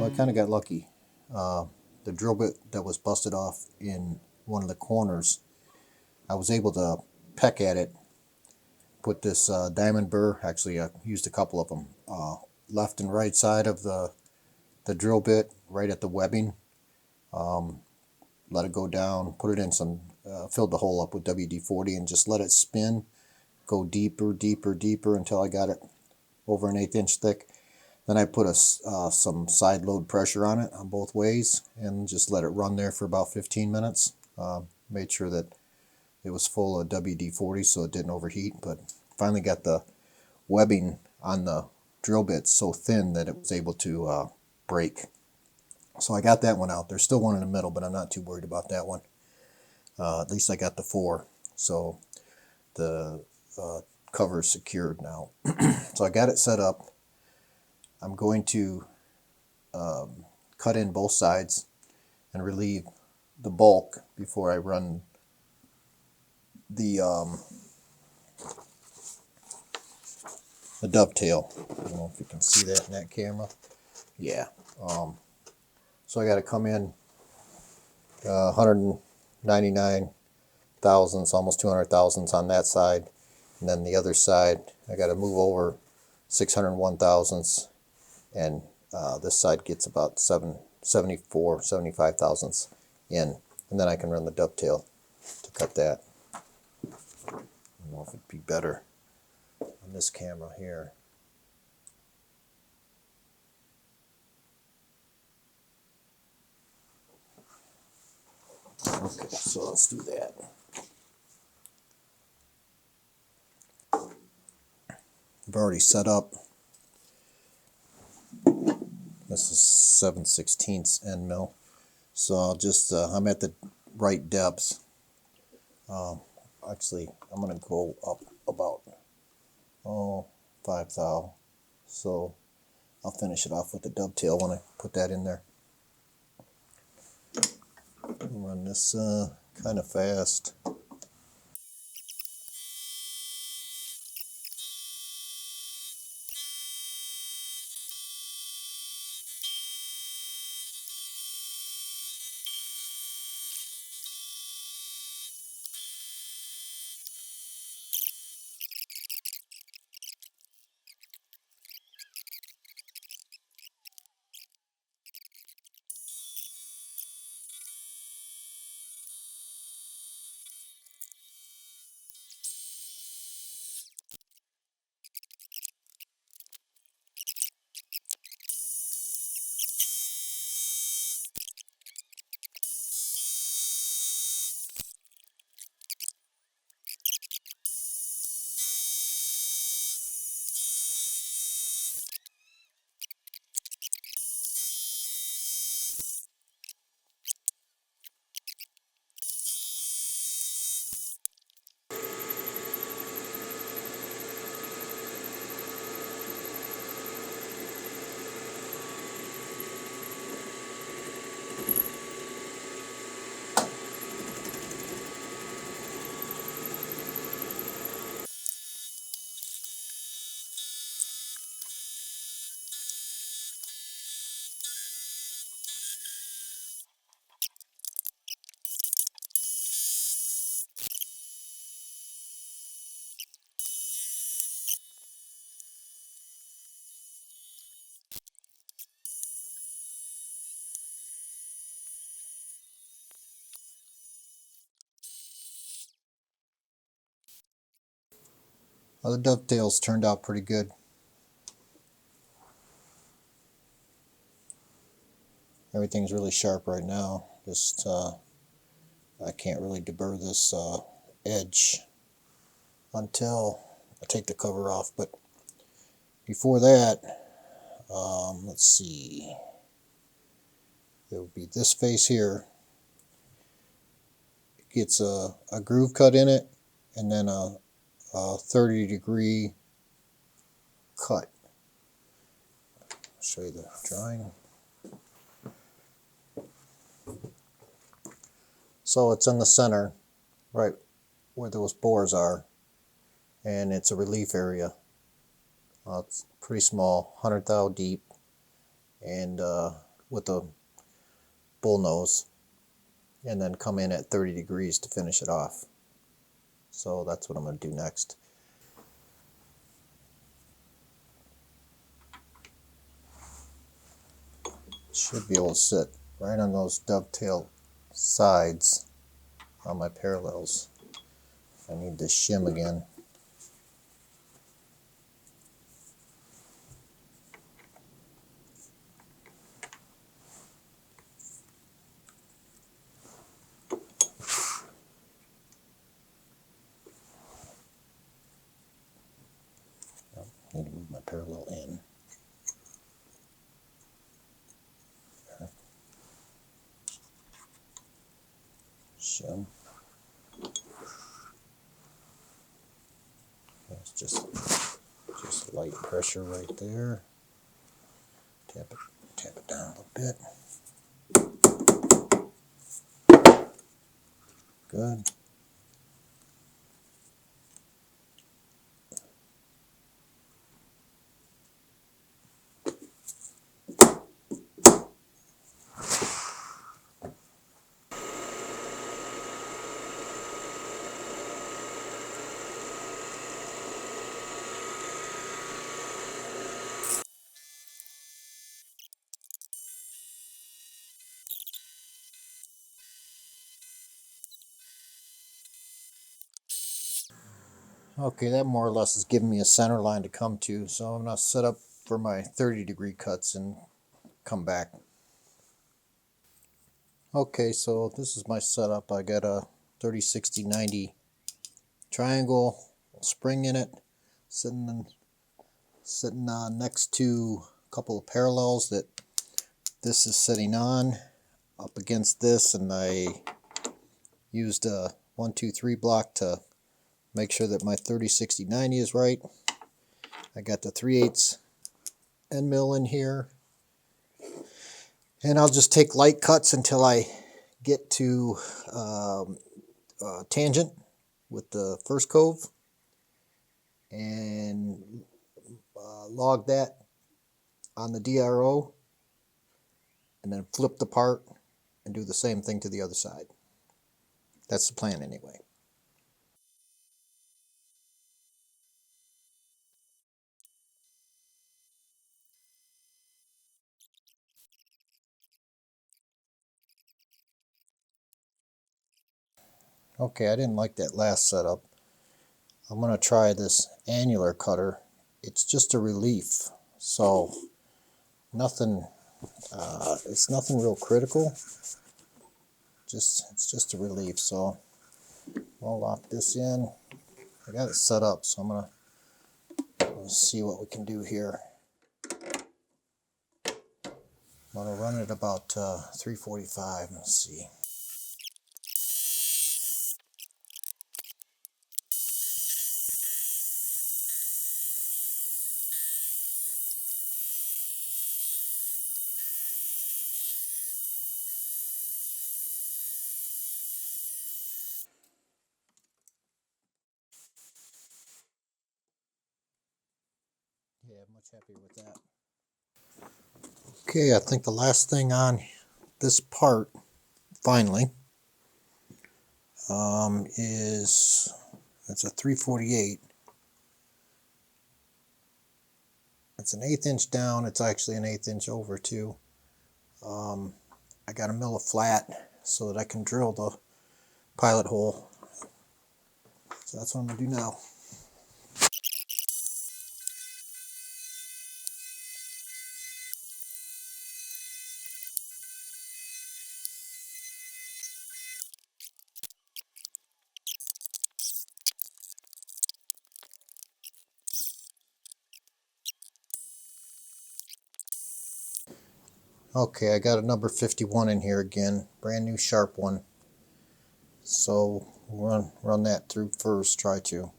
So I kind of got lucky. The drill bit that was busted off in one of the corners, I was able to peck at it, put this diamond burr, actually I used a couple of them, left and right side of the drill bit, right at the webbing, let it go down, put it in some, filled the hole up with WD-40 and just let it spin, go deeper, deeper, deeper until I got it over an 1/8 inch thick. Then I put some side load pressure on it on both ways and just let it run there for about 15 minutes. Made sure that it was full of WD-40 so it didn't overheat, but finally got the webbing on the drill bit so thin that it was able to break. So I got that one out. There's still one in the middle, but I'm not too worried about that one. At least I got the 4, so the cover is secured now. So I got it set up. I'm going to cut in both sides and relieve the bulk before I run the dovetail. I don't know if you can see that in that camera. Yeah. So I got to come in 199 thousandths, almost 200 thousandths on that side, and then the other side I got to move over 601 thousandths, and this side gets about 74, 75 thousandths in, and then I can run the dovetail to cut that. I don't know if it'd be better on this camera here. Okay, so let's do that. I've already set up. This is 7/16 end mill. So I'll just, I'm at the right depths. Actually, I'm going to go up about, 5 thou. So I'll finish it off with the dovetail when I put that in there. I'll run this kind of fast. Well, the dovetails turned out pretty good. Everything's really sharp right now. Just I can't really deburr this edge until I take the cover off. But before that, let's see. There will be this face here. It gets a groove cut in it, and then a 30-degree cut. I'll show you the drawing. So it's in the center, right where those bores are, and it's a relief area. It's pretty small, 100 thou deep, and with a bull nose, and then come in at 30 degrees to finish it off. So that's what I'm going to do next. Should be able to sit right on those dovetail sides on my parallels. I need to shim again. Need to move my parallel in. Shim. It's just light pressure right there. Tap it down a little bit. Good. Okay, that more or less is giving me a center line to come to, so I'm going to set up for my 30-degree cuts and come back. Okay, so this is my setup. I got a 30, 60, 90 triangle spring in it, sitting next to a couple of parallels that this is sitting on, up against this, and I used a 1, 2, 3 block to make sure that my 30, 60, 90 is right. I got the 3/8 end mill in here, and I'll just take light cuts until I get to tangent with the first cove, and log that on the DRO, and then flip the part and do the same thing to the other side. That's the plan anyway. Okay, I didn't like that last setup. I'm going to try this annular cutter. It's just a relief, so nothing. It's nothing real critical. It's just a relief. So I'll lock this in. I got it set up, so I'm gonna see what we can do here. I'm gonna run it about 345. Let's see. Yeah, much happier with that. Okay, I think the last thing on this part, finally, is it's a 348. It's an 1/8 inch down. It's actually an 1/8 inch over too. I got to mill it flat so that I can drill the pilot hole. So that's what I'm gonna do now. Okay, I got a number 51 in here again, brand new sharp one. So we'll run that through first, try to.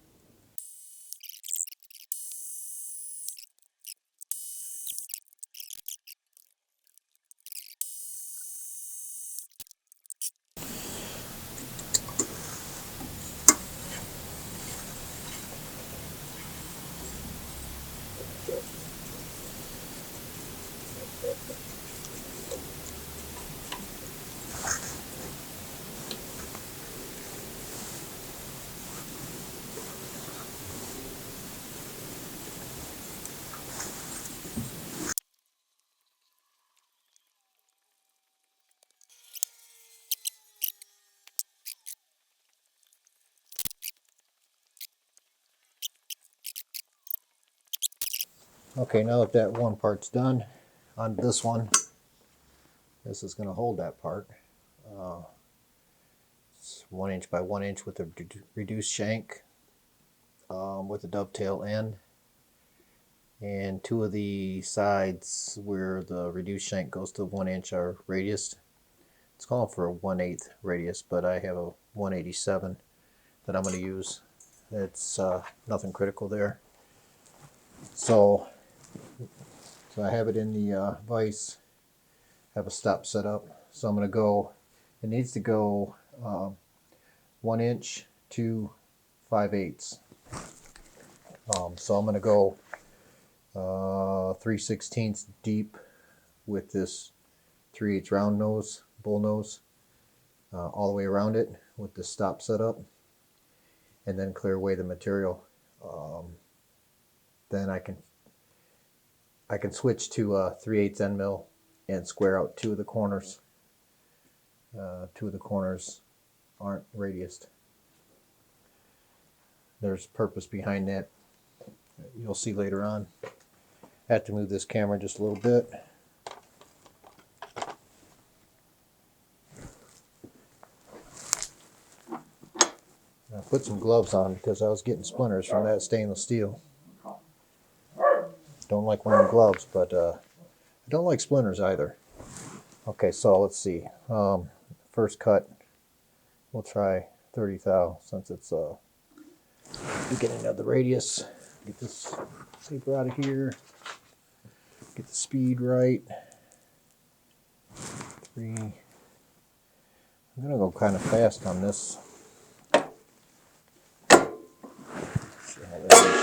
Okay, now that that one part's done, on this one, this is going to hold that part. It's 1 inch by 1 inch with a reduced shank with a dovetail end. And two of the sides where the reduced shank goes to 1 inch are radius. It's calling for a 1/8 radius, but I have a 1/87 that I'm going to use. It's nothing critical there. So I have it in the vise, have a stop set up. So I'm going to go, it needs to go 1 inch to 5/8. So I'm going to go 3/16 deep with this 3/8 round nose, bull nose, all the way around it with the stop set up, and then clear away the material. Then I can switch to a 3/8 end mill and square out two of the corners. Two of the corners aren't radiused. There's purpose behind that. You'll see later on. I have to move this camera just a little bit. I put some gloves on because I was getting splinters from that stainless steel. Don't like wearing gloves, but I don't like splinters either. Okay, so let's see. First cut, we'll try 30 thou since it's beginning of the radius. Get this paper out of here. Get the speed right. 3. I'm gonna go kind of fast on this. See how that is.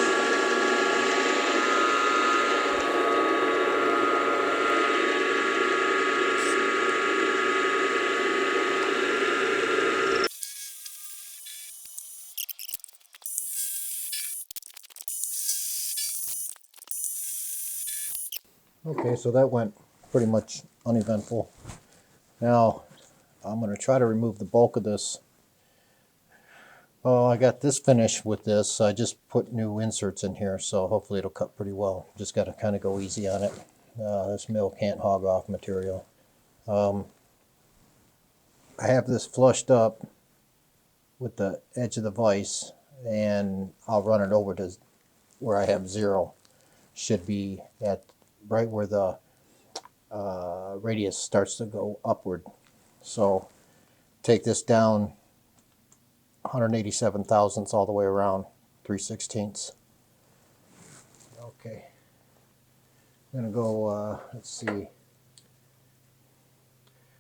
Okay, so that went pretty much uneventful. Now I'm going to try to remove the bulk of this. Oh, I got this finished with this. I just put new inserts in here, so hopefully it'll cut pretty well. Just got to kind of go easy on it. This mill can't hog off material. I have this flushed up with the edge of the vise, and I'll run it over to where I have 0. Should be at right where the radius starts to go upward. So take this down 187 thousandths all the way around, 3/16. Okay, I'm gonna go, let's see, I'm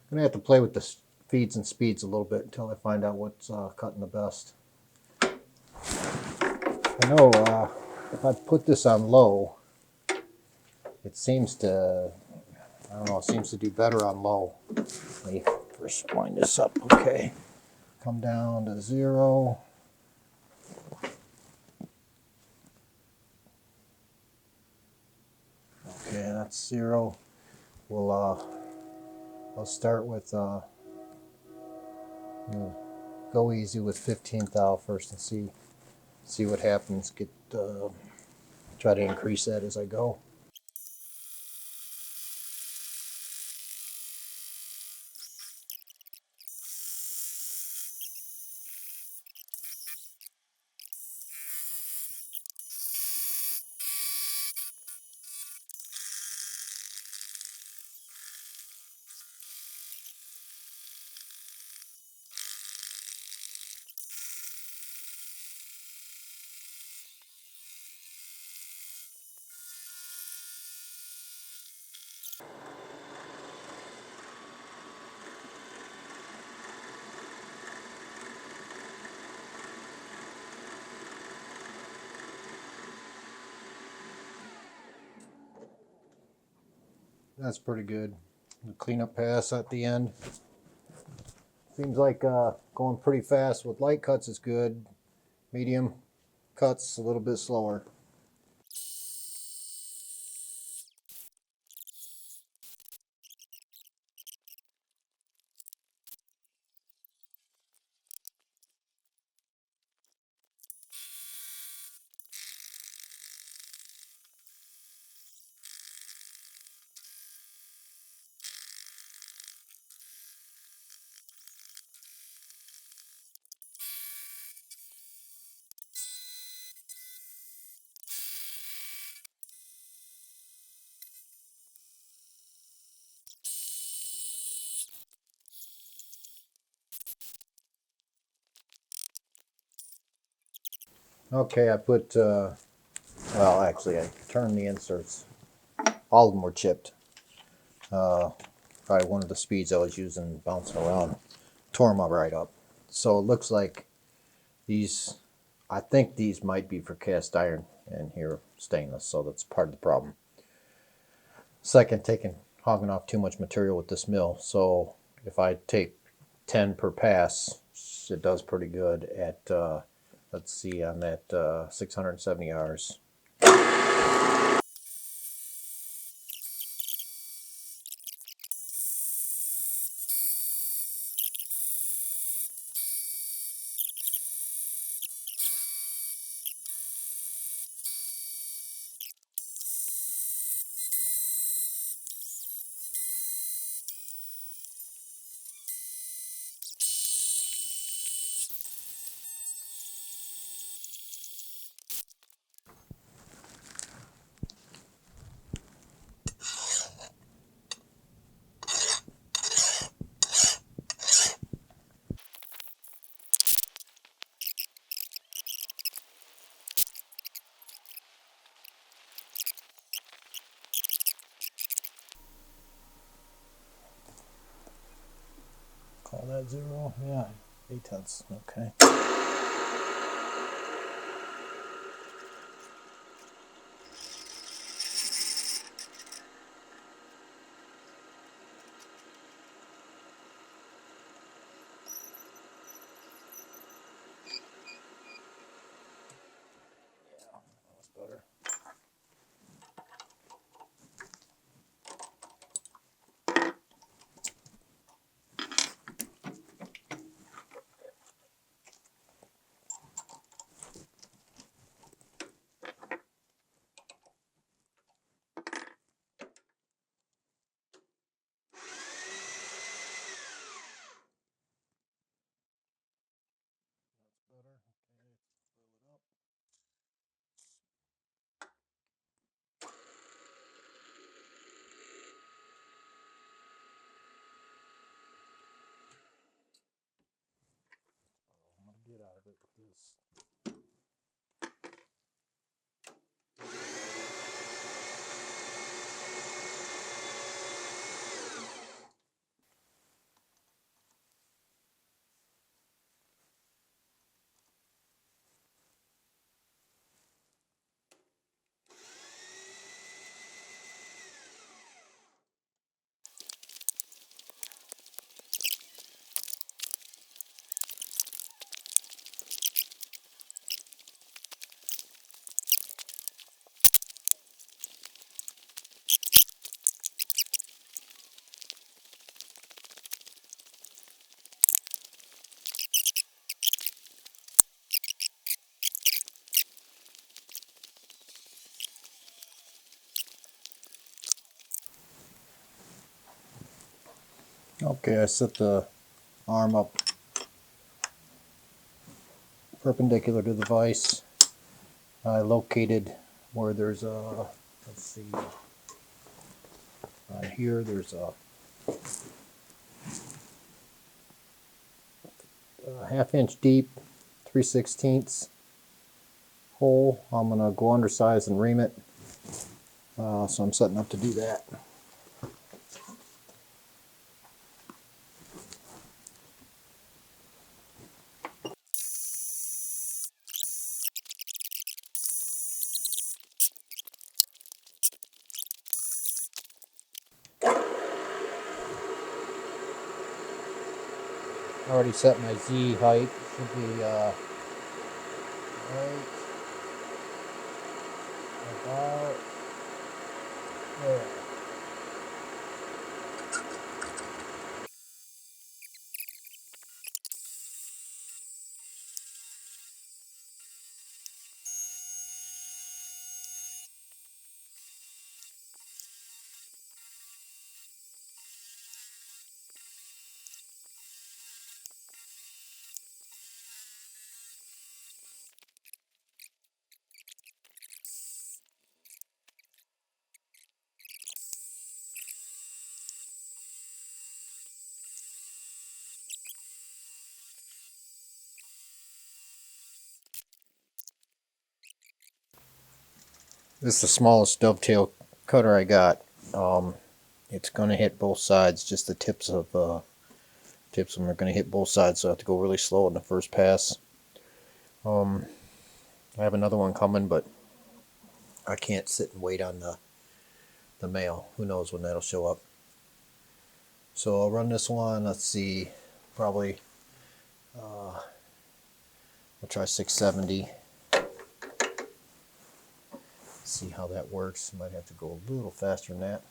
gonna have to play with the feeds and speeds a little bit until I find out what's cutting the best. I know if I put this on low, it seems to, I don't know, it seems to do better on low. Let me first wind this up, okay. Come down to 0. Okay, that's 0. We'll I'll start with go easy with 15 thou first and see what happens. Try to increase that as I go. That's pretty good. The cleanup pass at the end. Seems like going pretty fast with light cuts is good. Medium cuts a little bit slower. Okay, I put, well, actually, I turned the inserts. All of them were chipped. Probably one of the speeds I was using bouncing around tore them right up. So it looks like these, I think these might be for cast iron and here stainless, so that's part of the problem. Second, hogging off too much material with this mill. So if I take 10 per pass, it does pretty good at, let's see, I'm at 670 hours. Call that 0? Yeah, 8/10. Okay. That's better. I'm going to get out of it with this. Okay, I set the arm up perpendicular to the vise. I located where there's a, let's see, on here there's a 1/2 inch deep, 3/16 hole. I'm going to go undersize and ream it. So I'm setting up to do that. I already set my Z height. Should be right about there. This is the smallest dovetail cutter I got. It's going to hit both sides. Just the tips of them are going to hit both sides, so I have to go really slow in the first pass. I have another one coming, but I can't sit and wait on the mail. Who knows when that'll show up. So I'll run this one. Let's see, probably I'll try 670. See how that works. Might have to go a little faster than that.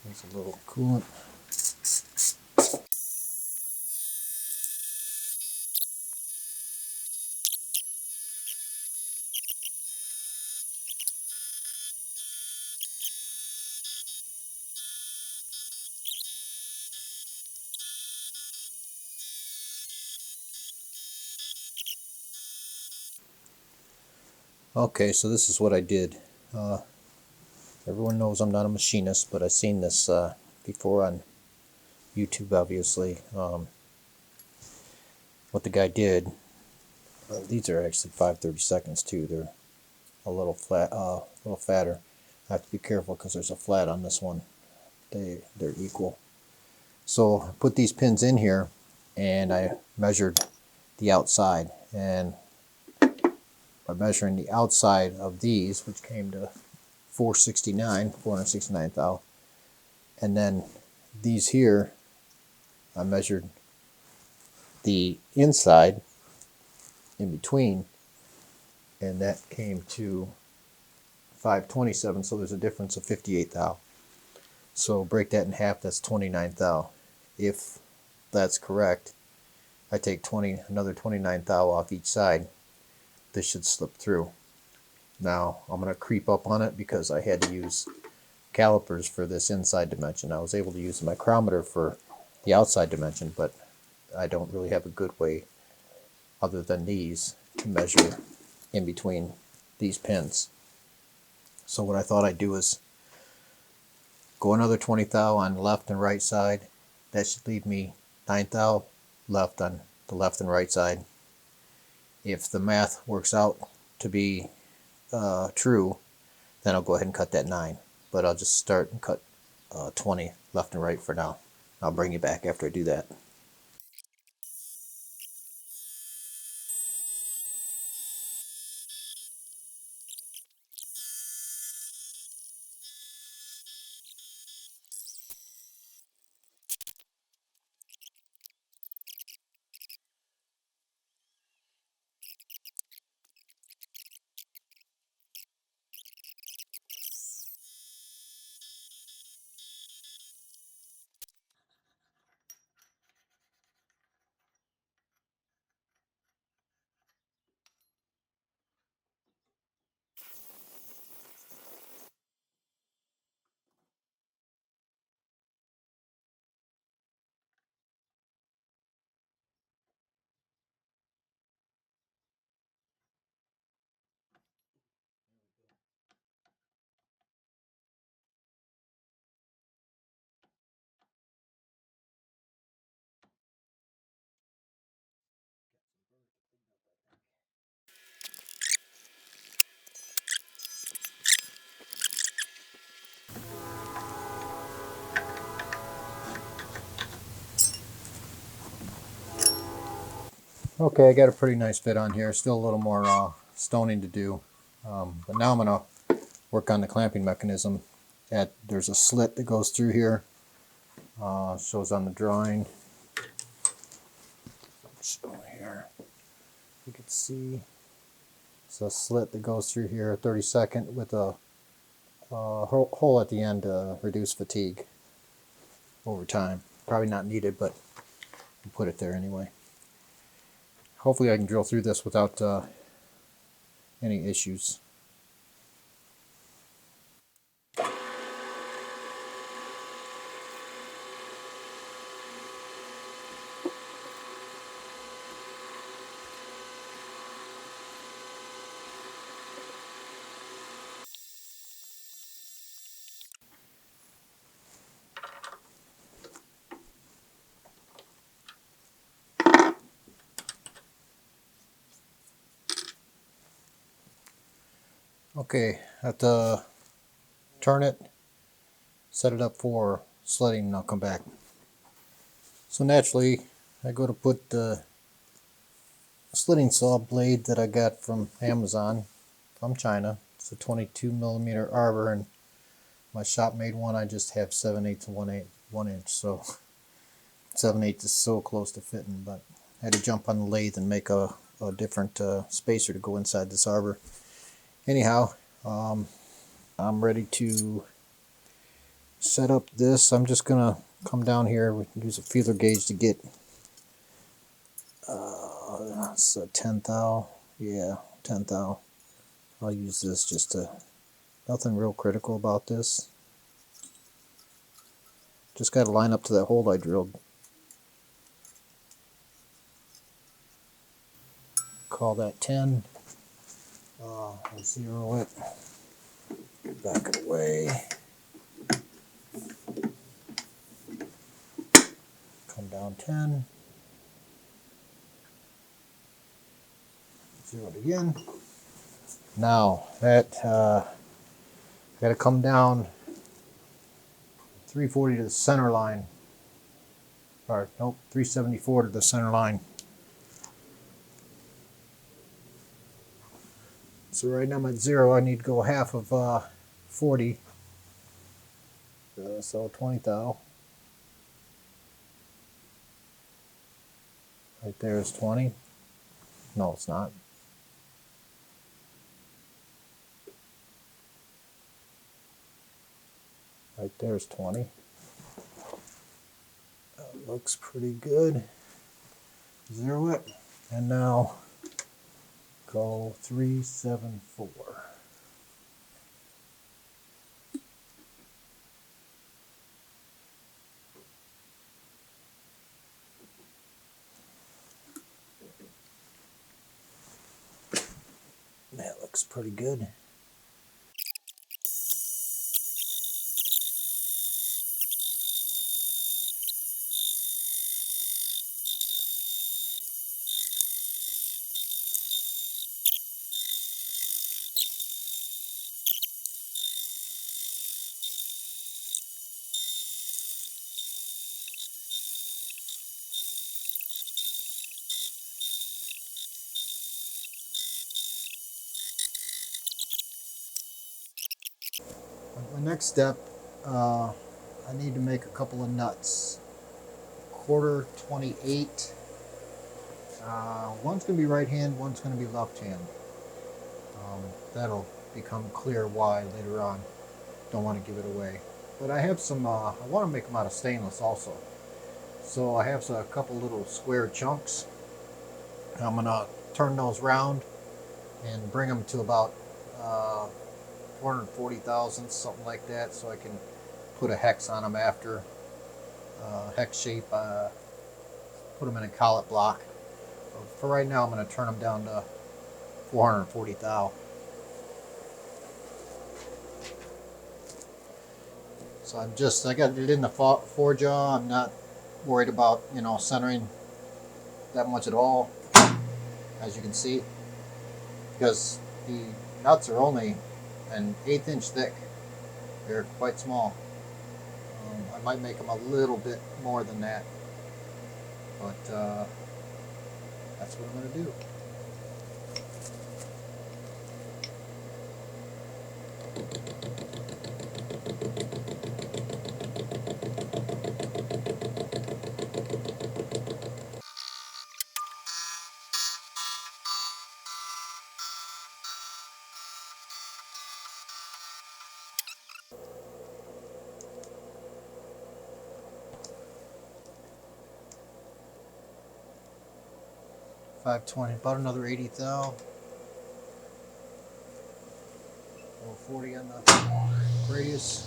There's a little coolant. Okay, so this is what I did. Everyone knows I'm not a machinist, but I've seen this before on YouTube, obviously. What the guy did, these are actually 5/32 too. They're a little flat, a little fatter. I have to be careful because there's a flat on this one. They're equal. So I put these pins in here, and I measured the outside, and by measuring the outside of these, which came to 469 thou, and then these here, I measured the inside in between, and that came to 527, so there's a difference of 58 thou. So break that in half, that's 29 thou. If that's correct, I take another 29 thou off each side. This should slip through. Now I'm going to creep up on it because I had to use calipers for this inside dimension. I was able to use the micrometer for the outside dimension, but I don't really have a good way other than these to measure in between these pins. So what I thought I'd do is go another 20 thou on the left and right side. That should leave me 9 thou left on the left and right side. If the math works out to be true, then I'll go ahead and cut that 9. But I'll just start and cut 20 left and right for now. I'll bring you back after I do that. Okay, I got a pretty nice fit on here. Still a little more stoning to do. But now I'm going to work on the clamping mechanism. There's a slit that goes through here. Shows on the drawing. Show here. You can see it's a slit that goes through here, 32nd, with a hole at the end to reduce fatigue over time. Probably not needed, but I'll put it there anyway. Hopefully I can drill through this without any issues. Okay, at the turn it, set it up for slitting, and I'll come back. So naturally, I go to put the slitting saw blade that I got from Amazon, from China. It's a 22mm arbor, and my shop made one. I just have 7/8 to 1 inch, so 7/8 is so close to fitting, but I had to jump on the lathe and make a different spacer to go inside this arbor. Anyhow, I'm ready to set up this. I'm just gonna come down here. We can use a feeler gauge to get it's a 10 thou. Yeah, 10 thou. I'll use this just to, nothing real critical about this. Just got to line up to that hole I drilled. Call that 10. I'll zero it. Back it away. Come down 10. Zero it again. Now that got to come down 340 to the center line. Or nope, 374 to the center line. So right now I'm at 0. I need to go half of 40. So 20 thou. Right there is 20. No, it's not. Right there is 20. That looks pretty good. Zero it. And now go 374. That looks pretty good. My next step, I need to make a couple of nuts. Quarter 28. One's going to be right hand, one's going to be left hand. That'll become clear why later on. Don't want to give it away. But I have some, I want to make them out of stainless also. So I have a couple little square chunks. I'm going to turn those round and bring them to about 440 thousandths, something like that, so I can put a hex on them after. Hex shape, put them in a collet block. For right now, I'm going to turn them down to 440 thou. So I got it in the forge jaw. I'm not worried about, centering that much at all, as you can see, because the nuts are only an 1/8 inch thick. They're quite small. I might make them a little bit more than that, but that's what I'm going to do. $520, about another 80 thou. 440 on the radius.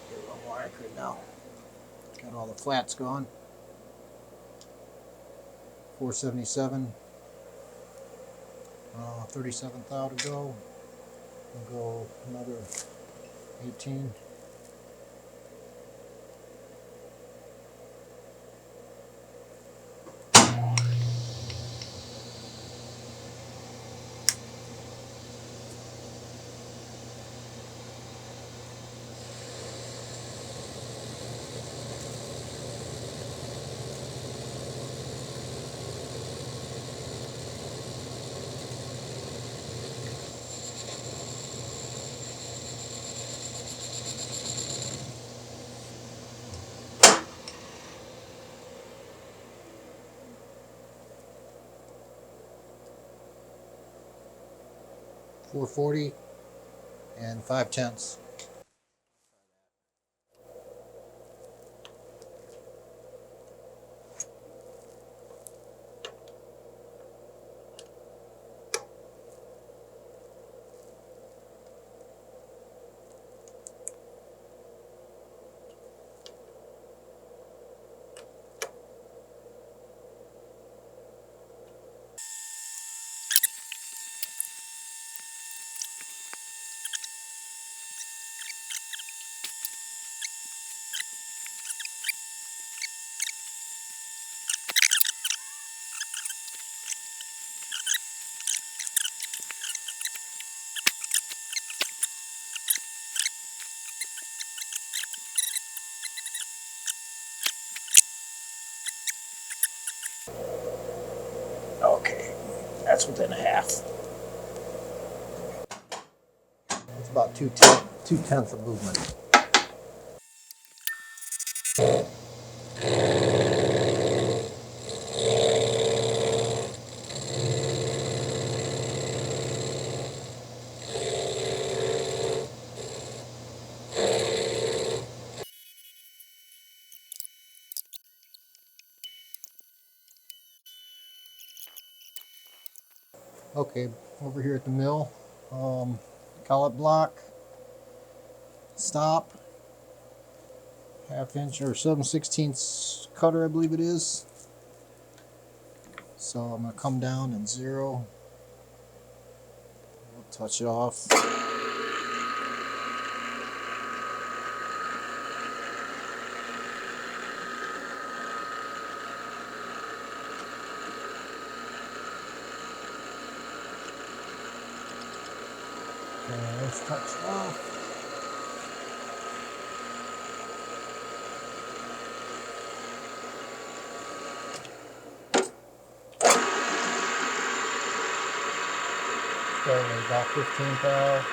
Get a little more accurate now. Got all the flats gone. 477. 37 thou to go. We'll go another 18. .440 and 5/10. Okay, that's within a half. It's about 2/10 of movement. Okay, over here at the mill, collet block, stop, 1/2 inch or 7/16 cutter, I believe it is. So I'm going to come down and 0, we'll touch it off. Okay, let's touch it off. Okay, about 15 thou.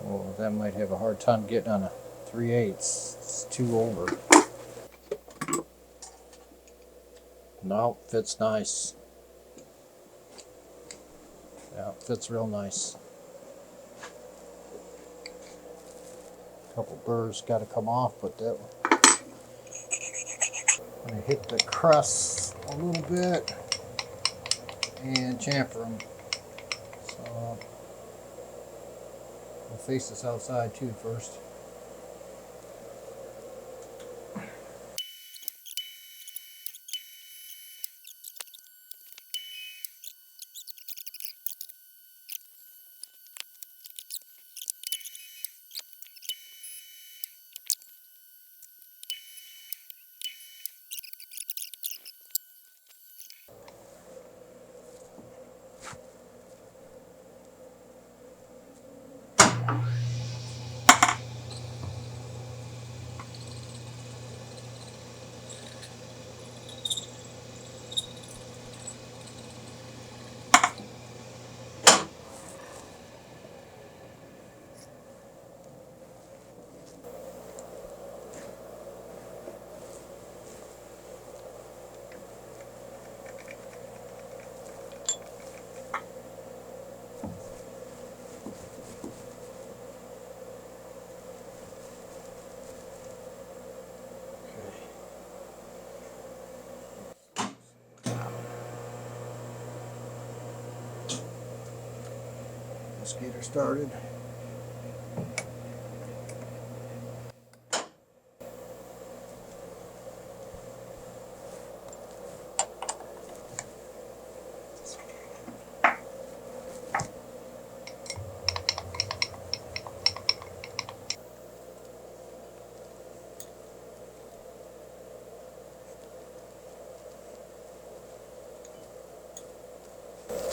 Oh, that might have a hard time getting on a 3/8. It's too over. No, fits nice. Yeah, fits real nice. A couple burrs got to come off, but that I'm going to hit the crest a little bit and chamfer them. So I'll face this outside too first. Let's get her started.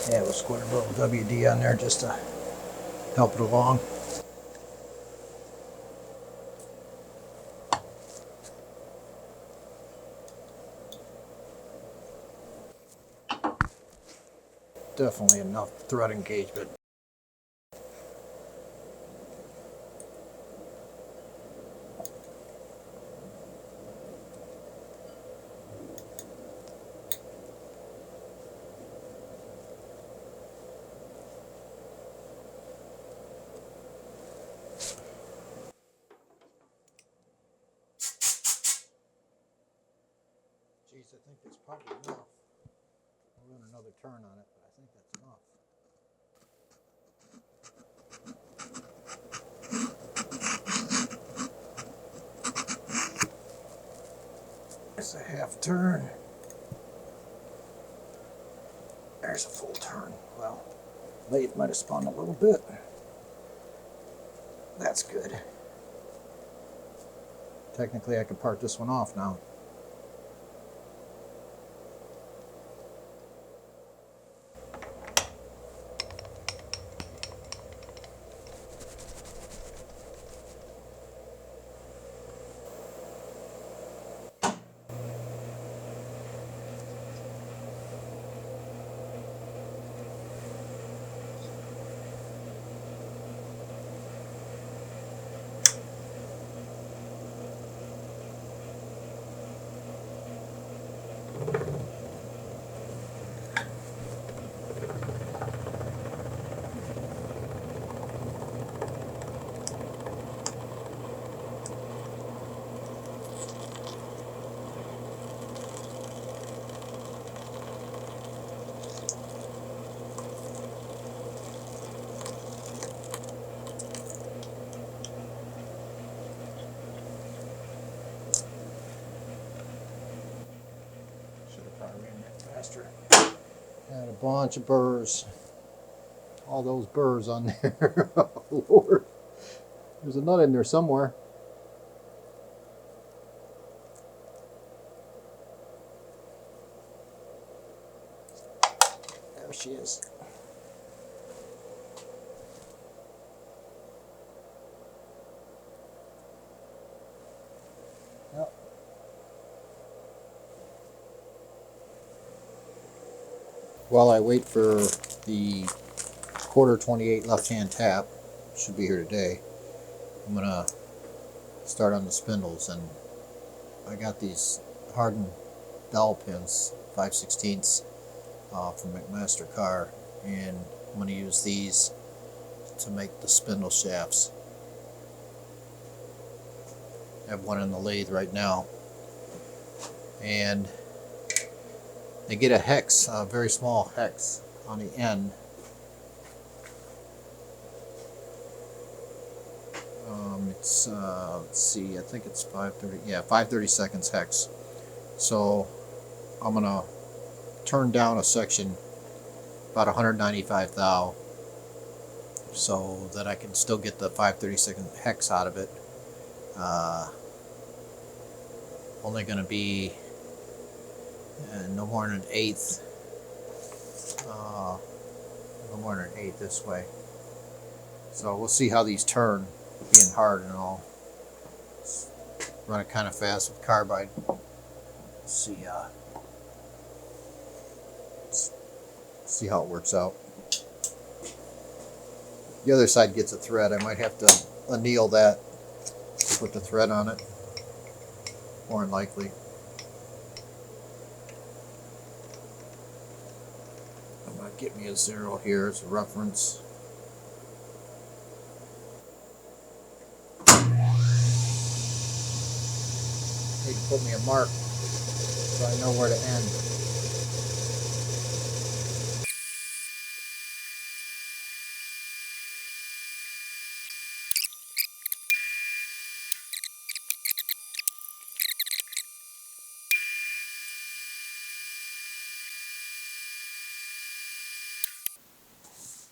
Yeah, we'll squirt a little WD on there just to help it along. Definitely enough thread engagement. Geez, I think that's probably enough. I'll run another turn on it, but I think that's enough. There's a half turn. There's a full turn. Well, lathe might have spun a little bit. That's good. Technically, I could part this one off now. Had a bunch of burrs. All those burrs on there. Oh, Lord. There's a nut in there somewhere. There she is. Yep. While I wait for the quarter 28 left-hand tap, should be here today, I'm gonna start on the spindles, and I got these hardened dowel pins, 5/16 from McMaster car, and I'm gonna use these to make the spindle shafts. I have one in the lathe right now, and they get a hex, a very small hex on the end. It's let's see, I think it's 530. Yeah, 5/32 hex. So I'm gonna turn down a section about 195 thou, so that I can still get the 5/32 hex out of it. Only going to be no more than an eighth. No more than an eighth this way. So we'll see how these turn, being hard and all. Run it kind of fast with carbide. See how it works out. The other side gets a thread. I might have to anneal that to put the thread on it, more than likely. I'm going to get me a 0 here as a reference. Need to put me a mark so I know where to end.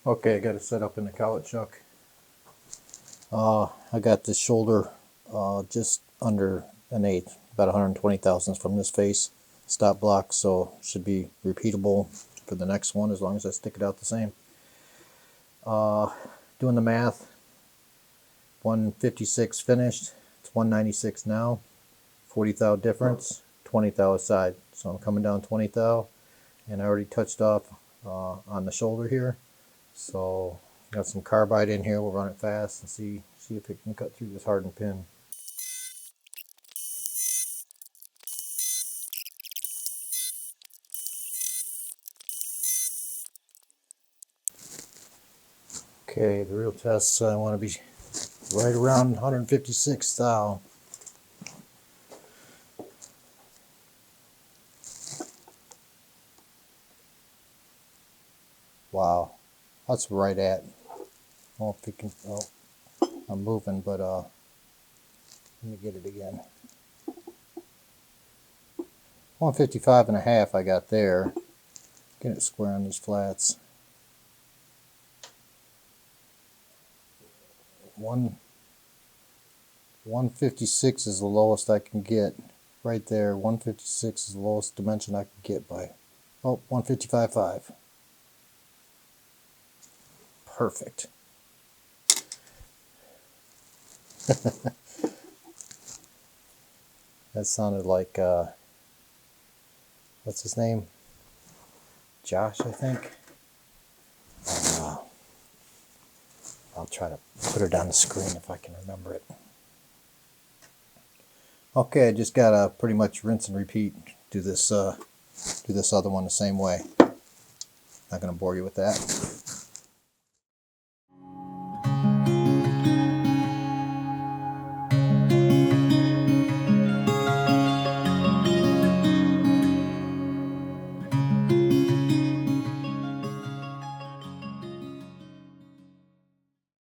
Okay, I got it set up in the collet chuck. I got this shoulder just under an eighth, about 120 thousandths from this face stop block, so should be repeatable for the next one as long as I stick it out the same. Doing the math, 156 finished, it's 196 now, 40 thou difference, 20 thou aside. So I'm coming down 20 thou, and I already touched off on the shoulder here. So got some carbide in here. We'll run it fast and see if it can cut through this hardened pin. Okay, the real test, I want to be right around 156 thou. Wow, that's right at. Oh, if you can, oh, I'm moving, but let me get it again. 155 and a half I got there. Get it square on these flats. 156 is the lowest I can get. Right there, 156 is the lowest dimension I can get by. Oh, 155.5. Perfect. That sounded like, what's his name? Josh, I think. I'll try to put it on the screen if I can remember it. Okay, I just gotta pretty much rinse and repeat. Do this other one the same way. Not gonna bore you with that.